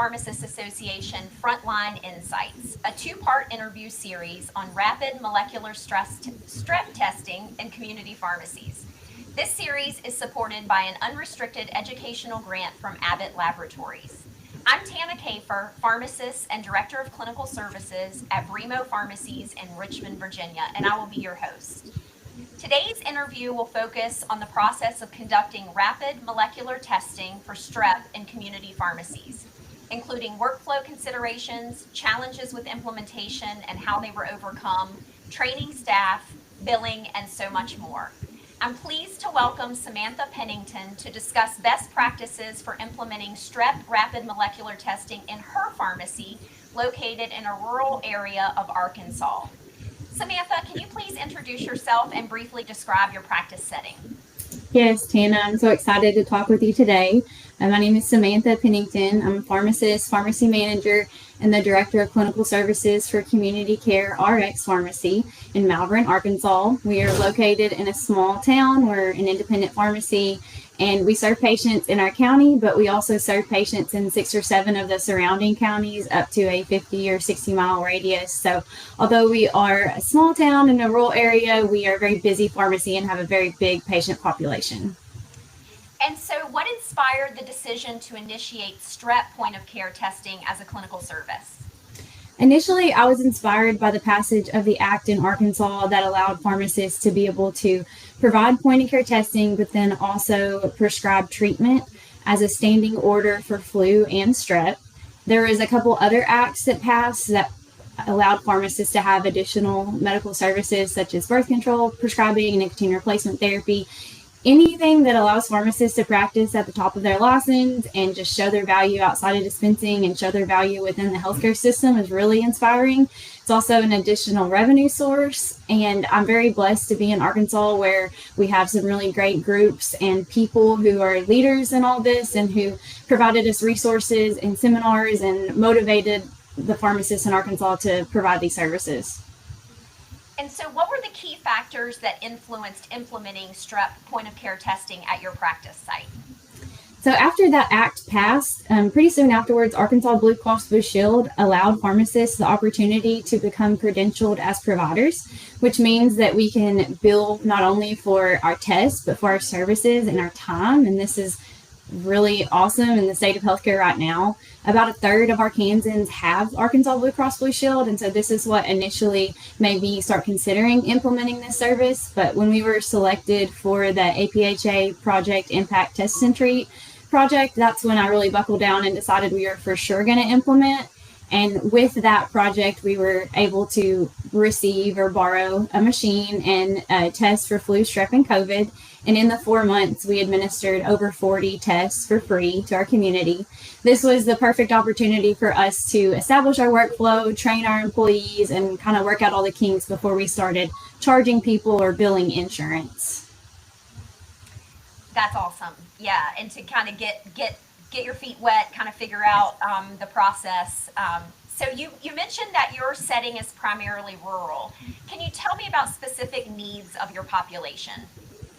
Pharmacists Association Frontline Insights, a two-part interview series on rapid molecular strep testing in community pharmacies. This series is supported by an unrestricted educational grant from Abbott Laboratories. I'm Tana Kafer, pharmacist and Director of Clinical Services at Remo Pharmacies in Richmond, Virginia, and I will be your host. Today's interview will focus on the process of conducting rapid molecular testing for strep in community pharmacies, including workflow considerations, challenges with implementation and how they were overcome, training staff, billing, and so much more. I'm pleased to welcome Samantha Pennington to discuss best practices for implementing strep rapid molecular testing in her pharmacy located in a rural area of Arkansas. Samantha, can you please introduce yourself and briefly describe your practice setting? Yes, Tana, I'm so excited to talk with you today. My name is Samantha Pennington. I'm a pharmacist, pharmacy manager, and the Director of Clinical Services for Community Care RX Pharmacy in Malvern, Arkansas. We are located in a small town. We're an independent pharmacy, and we serve patients in our county, but we also serve patients in 6 or 7 of the surrounding counties up to a 50 or 60 mile radius. So although we are a small town in a rural area, we are a very busy pharmacy and have a very big patient population. And so what inspired the decision to initiate strep point of care testing as a clinical service? Initially, I was inspired by the passage of the act in Arkansas that allowed pharmacists to be able to provide point of care testing, but then also prescribe treatment as a standing order for flu and strep. There was a couple other acts that passed that allowed pharmacists to have additional medical services such as birth control, prescribing, nicotine replacement therapy. Anything that allows pharmacists to practice at the top of their license and just show their value outside of dispensing and show their value within the healthcare system is really inspiring. It's also an additional revenue source, and I'm very blessed to be in Arkansas where we have some really great groups and people who are leaders in all this and who provided us resources and seminars and motivated the pharmacists in Arkansas to provide these services. And so what were the key factors that influenced implementing strep point of care testing at your practice site? So after that act passed, pretty soon afterwards, Arkansas Blue Cross Blue Shield allowed pharmacists the opportunity to become credentialed as providers, which means that we can bill not only for our tests, but for our services and our time. And this is really awesome in the state of healthcare right now. About a third of Arkansans have Arkansas Blue Cross Blue Shield, and so this is what initially made me start considering implementing this service. But when we were selected for the APhA Project Impact Test and Treat project, that's when I really buckled down and decided we were for sure going to implement. And with that project, we were able to receive or borrow a machine and test for flu, strep, and COVID. And in the 4 months, we administered over 40 tests for free to our community. This was the perfect opportunity for us to establish our workflow, train our employees, and kind of work out all the kinks before we started charging people or billing insurance. That's awesome. Yeah, and to kind of get your feet wet, kind of figure out the process. So you mentioned that your setting is primarily rural. Can you tell me about specific needs of your population?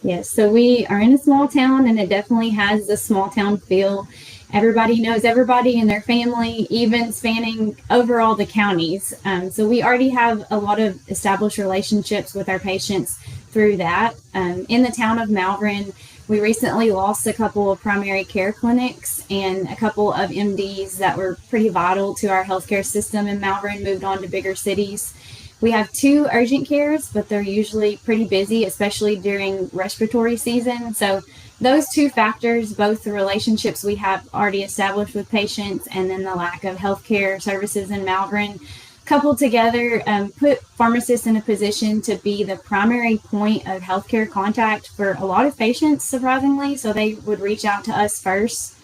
Yes, so we are in a small town, and it definitely has a small town feel. Everybody knows everybody and their family, even spanning over all the counties. So we already have a lot of established relationships with our patients through that. In the town of Malvern, we recently lost a couple of primary care clinics, and a couple of MDs that were pretty vital to our healthcare system in Malvern moved on to bigger cities. We have 2 urgent cares, but they're usually pretty busy, especially during respiratory season. So those 2 factors, both the relationships we have already established with patients and then the lack of healthcare services in Malvern, coupled together, put pharmacists in a position to be the primary point of healthcare contact for a lot of patients, surprisingly. So they would reach out to us first.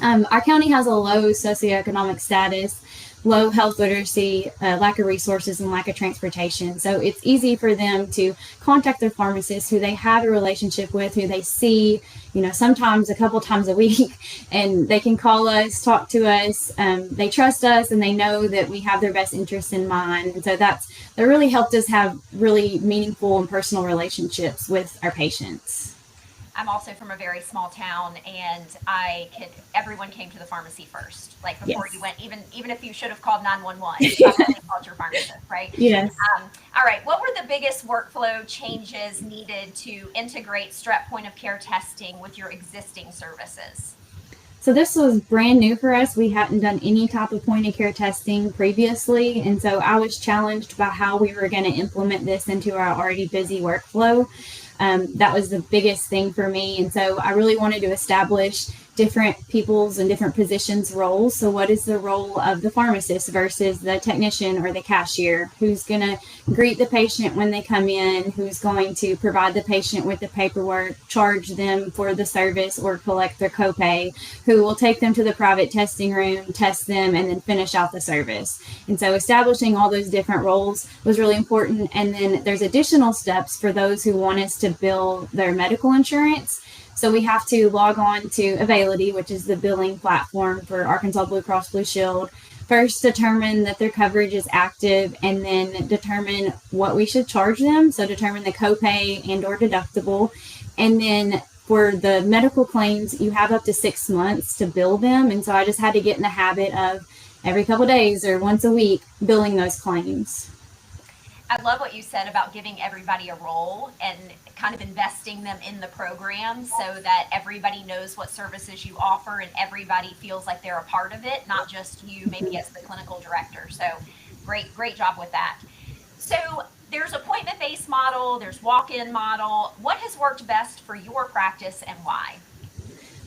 Our county has a low socioeconomic status, low health literacy, lack of resources, and lack of transportation. So it's easy for them to contact their pharmacist who they have a relationship with, who they see, sometimes a couple times a week, and they can call us, talk to us. They trust us, and they know that we have their best interests in mind. And so that really helped us have really meaningful and personal relationships with our patients. I'm also from a very small town, and everyone came to the pharmacy first. Like before Yes. you went, even if you should have called 911, you probably called your pharmacist, right? Yes. All right. What were the biggest workflow changes needed to integrate Strep point of care testing with your existing services? So this was brand new for us. We hadn't done any type of point of care testing previously. And so I was challenged by how we were going to implement this into our already busy workflow. That was the biggest thing for me. And so I really wanted to establish different people's and different positions' roles. So what is the role of the pharmacist versus the technician or the cashier? Who's going to greet the patient when they come in? Who's going to provide the patient with the paperwork, charge them for the service, or collect their copay? Who will take them to the private testing room, test them, and then finish out the service? And so establishing all those different roles was really important. And then there's additional steps for those who want us to bill their medical insurance. So we have to log on to Availity, which is the billing platform for Arkansas Blue Cross Blue Shield. First, determine that their coverage is active, and then determine what we should charge them. So determine the copay and or deductible. And then for the medical claims, you have up to 6 months to bill them. And so I just had to get in the habit of every couple of days or once a week billing those claims. I love what you said about giving everybody a role and kind of investing them in the program so that everybody knows what services you offer and everybody feels like they're a part of it, not just you maybe as the clinical director. So great job with that. So there's appointment-based model, there's walk-in model. What has worked best for your practice and why?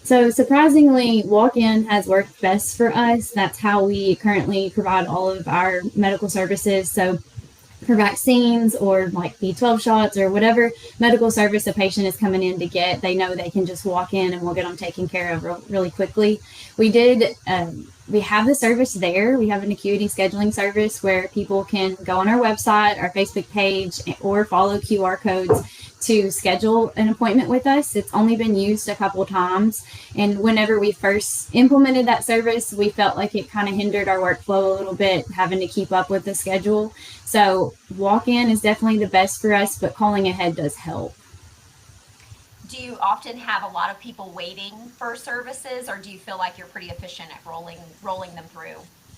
So surprisingly, walk-in has worked best for us. That's how we currently provide all of our medical services. So for vaccines or like B12 shots or whatever medical service a patient is coming in to get, they know they can just walk in and we'll get them taken care of really quickly. We have the service there. We have an acuity scheduling service where people can go on our website, our Facebook page, or follow QR codes to schedule an appointment with us. It's only been used a couple times. And whenever we first implemented that service, we felt like it kind of hindered our workflow a little bit, having to keep up with the schedule. So walk-in is definitely the best for us, but calling ahead does help. Do you often have a lot of people waiting for services, or do you feel like you're pretty efficient at rolling them through?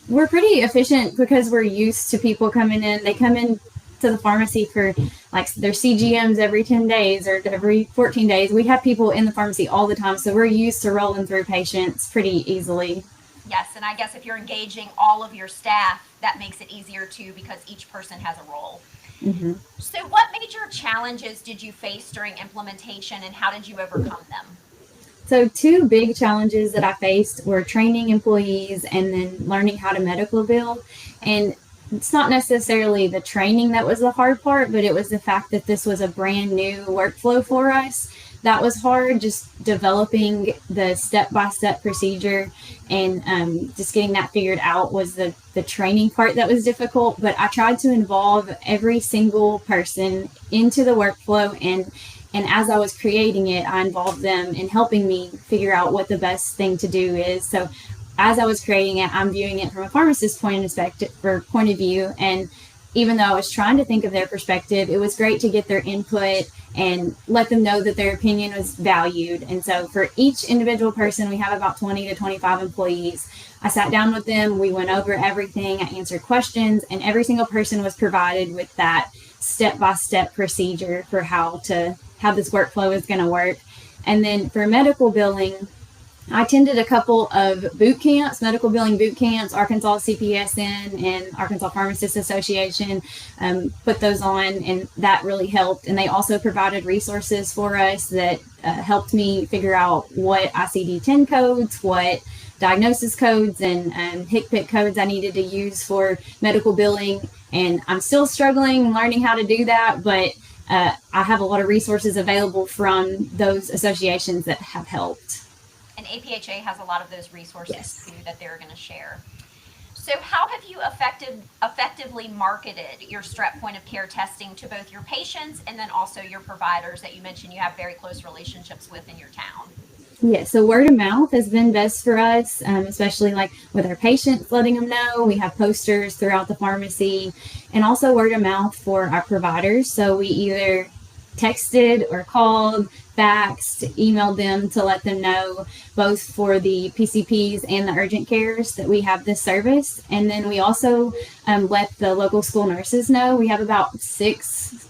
We're pretty efficient because we're used to people coming in. They come in to the pharmacy for like their CGMs every 10 days or every 14 days. We have people in the pharmacy all the time, so we're used to rolling through patients pretty easily. Yes, and I guess if you're engaging all of your staff, that makes it easier too because each person has a role. Mm-hmm. So what major challenges did you face during implementation and how did you overcome them? So 2 big challenges that I faced were training employees and then learning how to medical bill. And it's not necessarily the training that was the hard part, but it was the fact that this was a brand new workflow for us. That was hard, just developing the step-by-step procedure and just getting that figured out was the training part that was difficult. But I tried to involve every single person into the workflow, and as I was creating it, I involved them in helping me figure out what the best thing to do is. So as I was creating it, I'm viewing it from a pharmacist's point of view. And even though I was trying to think of their perspective, it was great to get their input and let them know that their opinion was valued. And so for each individual person, we have about 20 to 25 employees. I sat down with them, we went over everything, I answered questions, and every single person was provided with that step-by-step procedure for how this workflow is going to work. And then for medical billing, I attended a couple of boot camps, medical billing boot camps, Arkansas CPSN and Arkansas Pharmacists Association, put those on, and that really helped. And they also provided resources for us that helped me figure out what ICD-10 codes, what diagnosis codes, and HCPCS codes I needed to use for medical billing. And I'm still struggling learning how to do that, but I have a lot of resources available from those associations that have helped. And APhA has a lot of those resources Yes. too that they're going to share. So how have you effectively marketed your Strep point of care testing to both your patients and then also your providers that you mentioned you have very close relationships with in your town? Yeah, so word of mouth has been best for us, especially like with our patients, letting them know. We have posters throughout the pharmacy, and also word of mouth for our providers. So we either texted or called, faxed, emailed them to let them know, both for the PCPs and the urgent cares, that we have this service. And then we also let the local school nurses know. We have about 6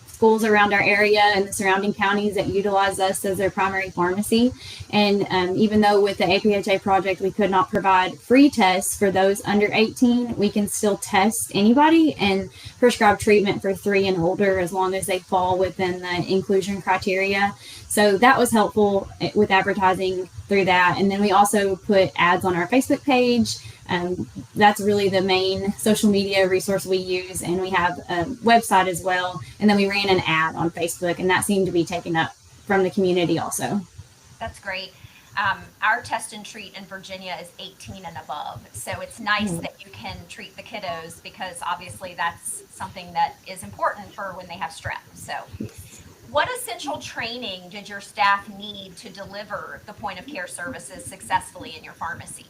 schools around our area and the surrounding counties that utilize us as their primary pharmacy. And even though with the APhA project we could not provide free tests for those under 18, we can still test anybody and prescribe treatment for 3 and older as long as they fall within the inclusion criteria. So that was helpful with advertising through that. And then we also put ads on our Facebook page. That's really the main social media resource we use, and we have a website as well. And then we ran an ad on Facebook, and that seemed to be taken up from the community also. That's great. Our test and treat in Virginia is 18 and above, so it's nice that you can treat the kiddos, because obviously that's something that is important for when they have strep. So what essential training did your staff need to deliver the point of care services successfully in your pharmacy?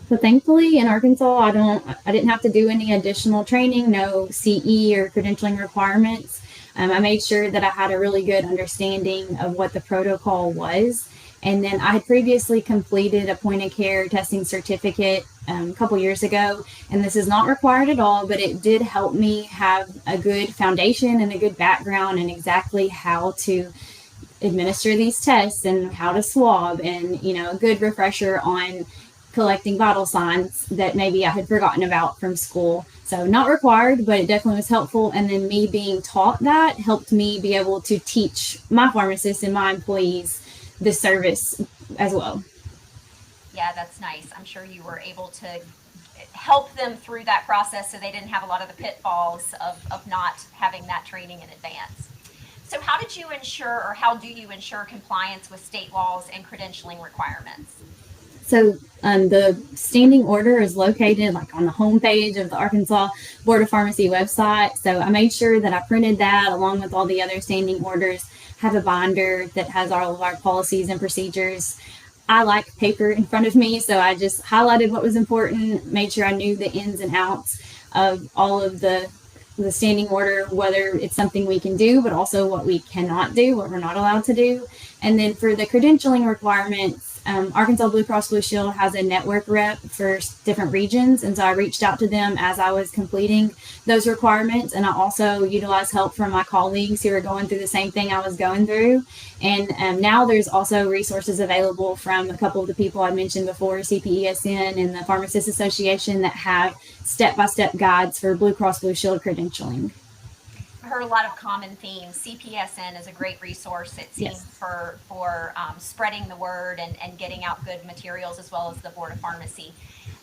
So thankfully in Arkansas, I didn't have to do any additional training, no CE or credentialing requirements. I made sure that I had a really good understanding of what the protocol was. And then I had previously completed a point of care testing certificate a couple years ago, and this is not required at all, but it did help me have a good foundation and a good background in exactly how to administer these tests and how to swab, and a good refresher on collecting vital signs that maybe I had forgotten about from school. So not required, but it definitely was helpful. And then me being taught that helped me be able to teach my pharmacists and my employees this service as well. Yeah, that's nice. I'm sure you were able to help them through that process so they didn't have a lot of the pitfalls of not having that training in advance. So how do you ensure compliance with state laws and credentialing requirements? So the standing order is located on the homepage of the Arkansas Board of Pharmacy website. So I made sure that I printed that along with all the other standing orders, have a binder that has all of our policies and procedures. I like paper in front of me, so I just highlighted what was important, made sure I knew the ins and outs of all of the standing order, whether it's something we can do, but also what we cannot do, what we're not allowed to do. And then for the credentialing requirements, Arkansas Blue Cross Blue Shield has a network rep for different regions, and so I reached out to them as I was completing those requirements, and I also utilized help from my colleagues who are going through the same thing I was going through. And now there's also resources available from a couple of the people I mentioned before, CPESN and the Pharmacists Association, that have step-by-step guides for Blue Cross Blue Shield credentialing. I heard a lot of common themes. CPSN is a great resource, it seems, Yes. for spreading the word and getting out good materials, as well as the Board of Pharmacy.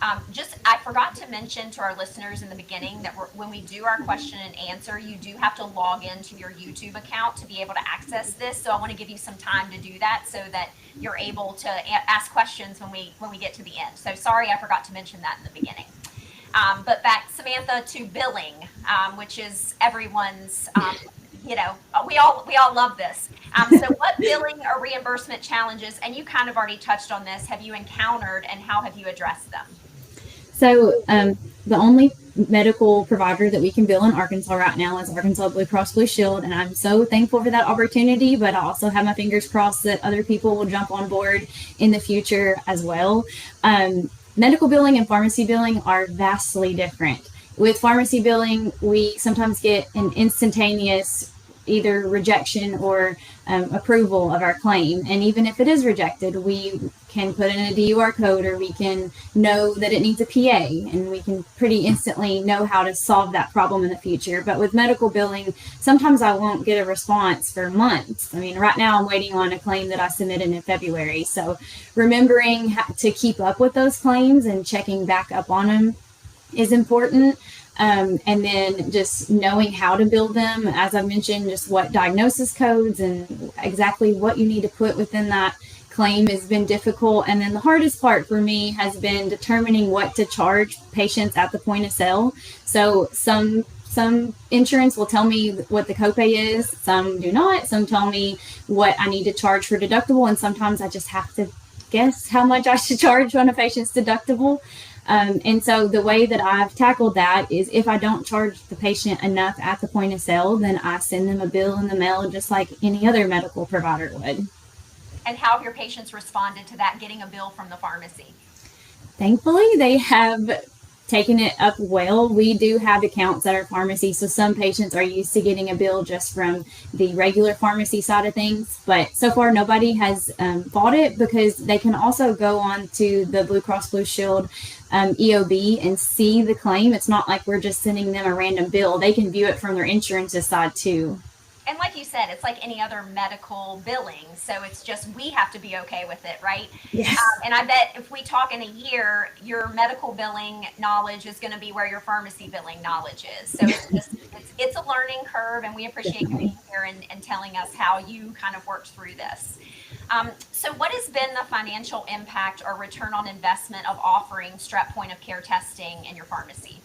I forgot to mention to our listeners in the beginning that when we do our question and answer, you do have to log into your YouTube account to be able to access this. So I want to give you some time to do that so that you're able to ask questions when we get to the end. So sorry, I forgot to mention that in the beginning. But back, Samantha, to billing, which is everyone's, we all love this. So what billing or reimbursement challenges, and you kind of already touched on this, have you encountered, and how have you addressed them? So the only medical provider that we can bill in Arkansas right now is Arkansas Blue Cross Blue Shield, and I'm so thankful for that opportunity, but I also have my fingers crossed that other people will jump on board in the future as well. Medical billing and pharmacy billing are vastly different. With pharmacy billing, we sometimes get an instantaneous either rejection or approval of our claim. And even if it is rejected, we can put in a DUR code, or we can know that it needs a PA, and we can pretty instantly know how to solve that problem in the future. But with medical billing, sometimes I won't get a response for months. I mean, right now I'm waiting on a claim that I submitted in February. So remembering to keep up with those claims and checking back up on them is important. And then just knowing how to build them, as I mentioned, just what diagnosis codes and exactly what you need to put within that claim has been difficult. And then the hardest part for me has been determining what to charge patients at the point of sale. So some insurance will tell me what the copay is, some do not. Some tell me what I need to charge for deductible, and sometimes I just have to guess how much I should charge on a patient's deductible. And so the way that I've tackled that is if I don't charge the patient enough at the point of sale, then I send them a bill in the mail just like any other medical provider would. And how have your patients responded to that, getting a bill from the pharmacy? Thankfully, they have taken it up well. We do have accounts at our pharmacy, so some patients are used to getting a bill just from the regular pharmacy side of things. But so far, nobody has bought it because they can also go on to the Blue Cross Blue Shield EOB and see the claim. It's not like we're just sending them a random bill. They can view it from their insurance side too. And like you said, it's like any other medical billing. So it's just we have to be okay with it, right? Yes. And I bet if we talk in a year, your medical billing knowledge is going to be where your pharmacy billing knowledge is. So it's a learning curve, and we appreciate you being here and telling us how you kind of worked through this. So what has been the financial impact or return on investment of offering Strep point of care testing in your pharmacy?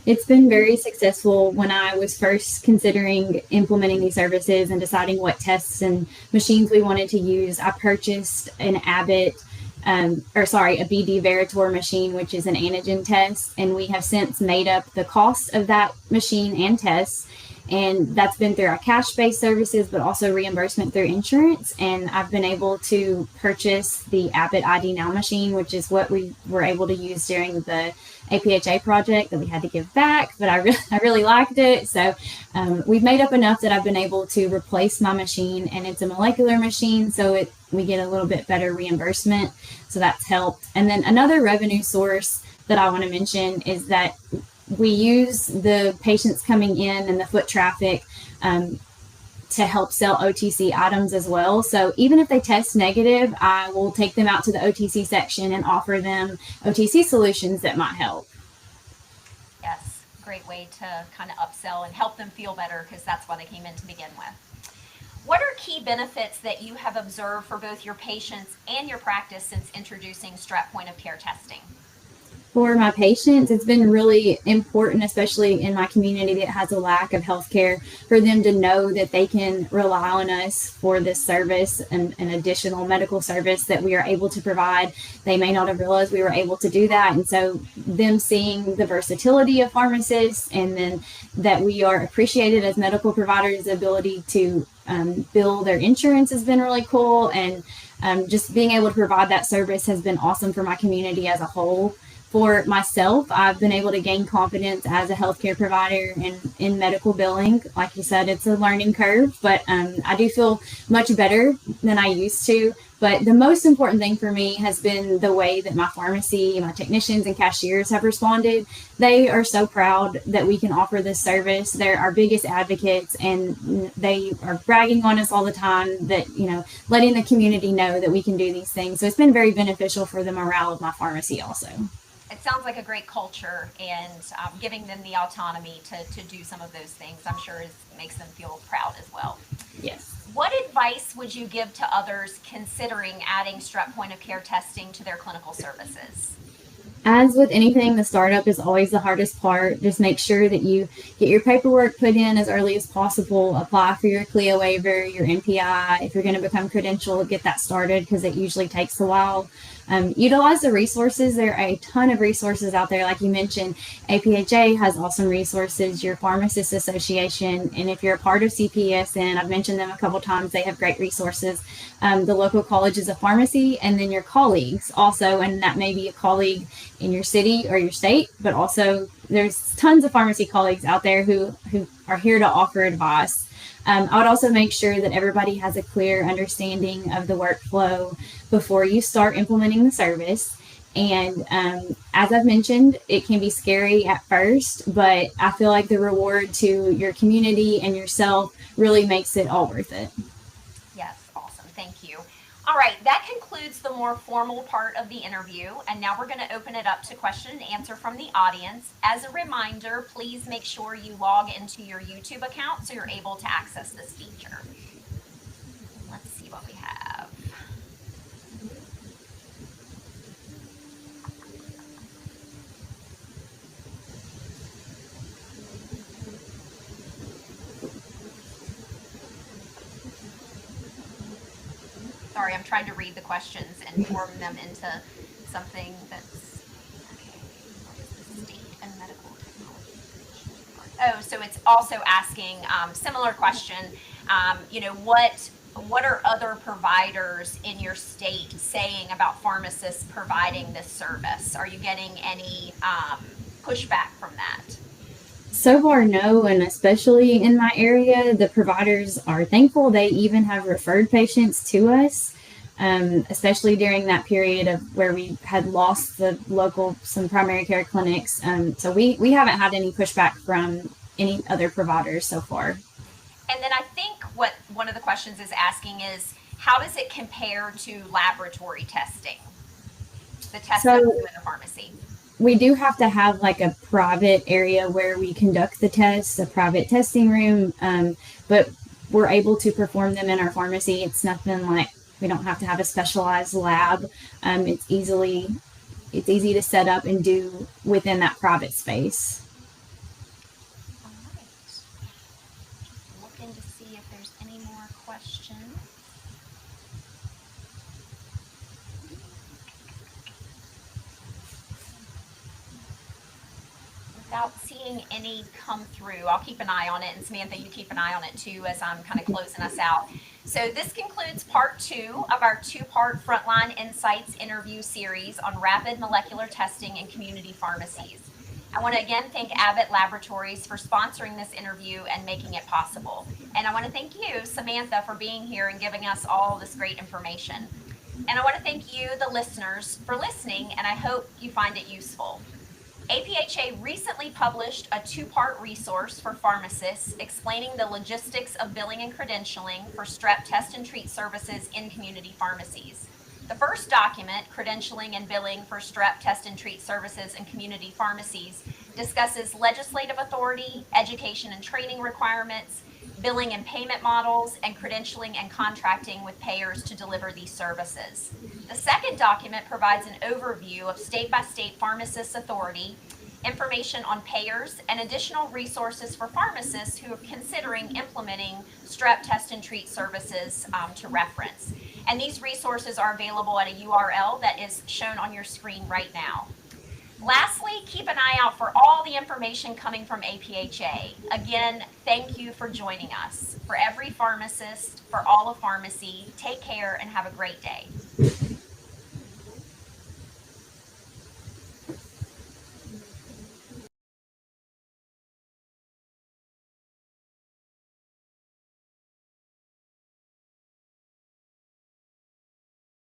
It's been very successful. When I was first considering implementing these services and deciding what tests and machines we wanted to use, I purchased an Abbott, a BD Veritor machine, which is an antigen test. And we have since made up the cost of that machine and tests. And that's been through our cash-based services, but also reimbursement through insurance. And I've been able to purchase the Abbott ID Now machine, which is what we were able to use during the APhA project that we had to give back, but I really liked it. So we've made up enough that I've been able to replace my machine, and it's a molecular machine, so we get a little bit better reimbursement. So that's helped. And then another revenue source that I want to mention is that we use the patients coming in and the foot traffic to help sell OTC items as well. So even if they test negative, I will take them out to the OTC section and offer them OTC solutions that might help. Yes, great way to kind of upsell and help them feel better, because that's why they came in to begin with. What are key benefits that you have observed for both your patients and your practice since introducing Strep point of care testing? For my patients, it's been really important, especially in my community that has a lack of healthcare, for them to know that they can rely on us for this service and an additional medical service that we are able to provide. They may not have realized we were able to do that. And so them seeing the versatility of pharmacists, and then that we are appreciated as medical providers, the ability to bill their insurance has been really cool. And just being able to provide that service has been awesome for my community as a whole. For myself, I've been able to gain confidence as a healthcare provider and in medical billing. Like you said, it's a learning curve, but I do feel much better than I used to. But the most important thing for me has been the way that my pharmacy, my technicians and cashiers have responded. They are so proud that we can offer this service. They're our biggest advocates, and they are bragging on us all the time that, letting the community know that we can do these things. So it's been very beneficial for the morale of my pharmacy also. It sounds like a great culture, and giving them the autonomy to do some of those things, I'm sure makes them feel proud as well. Yes. What advice would you give to others considering adding Strep point of care testing to their clinical services? As with anything, the startup is always the hardest part. Just make sure that you get your paperwork put in as early as possible. Apply for your CLIA waiver, your NPI. If you're going to become credentialed, get that started, because it usually takes a while. Utilize the resources. There are a ton of resources out there. Like you mentioned, APhA has awesome resources, your Pharmacist Association, and if you're a part of CPSN, I've mentioned them a couple times, they have great resources. The local colleges of pharmacy, and then your colleagues also, and that may be a colleague in your city or your state, but also there's tons of pharmacy colleagues out there who are here to offer advice. I would also make sure that everybody has a clear understanding of the workflow before you start implementing the service. And as I've mentioned, it can be scary at first, but I feel like the reward to your community and yourself really makes it all worth it. Yes, awesome. Thank you. All right, that concludes the more formal part of the interview, and now we're going to open it up to question and answer from the audience. As a reminder, please make sure you log into your YouTube account so you're able to access this feature. Let's see what we have. Sorry, I'm trying to read the questions and form them into something that's okay. Oh, so it's also asking, similar question, what are other providers in your state saying about pharmacists providing this service? Are you getting any pushback from that? So far, no, and especially in my area, the providers are thankful. They even have referred patients to us, especially during that period of where we had lost some primary care clinics. So we haven't had any pushback from any other providers so far. And then I think what one of the questions is asking is, how does it compare to laboratory testing, the tests that we So do in the pharmacy? we do have to have like a private area where we conduct the tests, a private testing room, but we're able to perform them in our pharmacy. It's nothing like we don't have to have a specialized lab. It's easy to set up and do within that private space. All right. Just looking to see if there's any more questions. Without seeing any come through, I'll keep an eye on it, and Samantha, you keep an eye on it too as I'm kind of closing us out. So this concludes part 2 of our 2-part Frontline Insights interview series on rapid molecular testing in community pharmacies. I want to again thank Abbott Laboratories for sponsoring this interview and making it possible. And I want to thank you, Samantha, for being here and giving us all this great information. And I want to thank you, the listeners, for listening, and I hope you find it useful. APHA recently published a 2-part resource for pharmacists explaining the logistics of billing and credentialing for Strep test and treat services in community pharmacies. The first document, Credentialing and Billing for Strep Test and Treat Services in Community Pharmacies, discusses legislative authority, education and training requirements, billing and payment models, and credentialing and contracting with payers to deliver these services. The second document provides an overview of state-by-state pharmacist authority, information on payers, and additional resources for pharmacists who are considering implementing Strep test and treat services to reference. And these resources are available at a URL that is shown on your screen right now. Lastly, keep an eye out for all the information coming from APHA. Again, thank you for joining us. For every pharmacist, for all of pharmacy, take care and have a great day.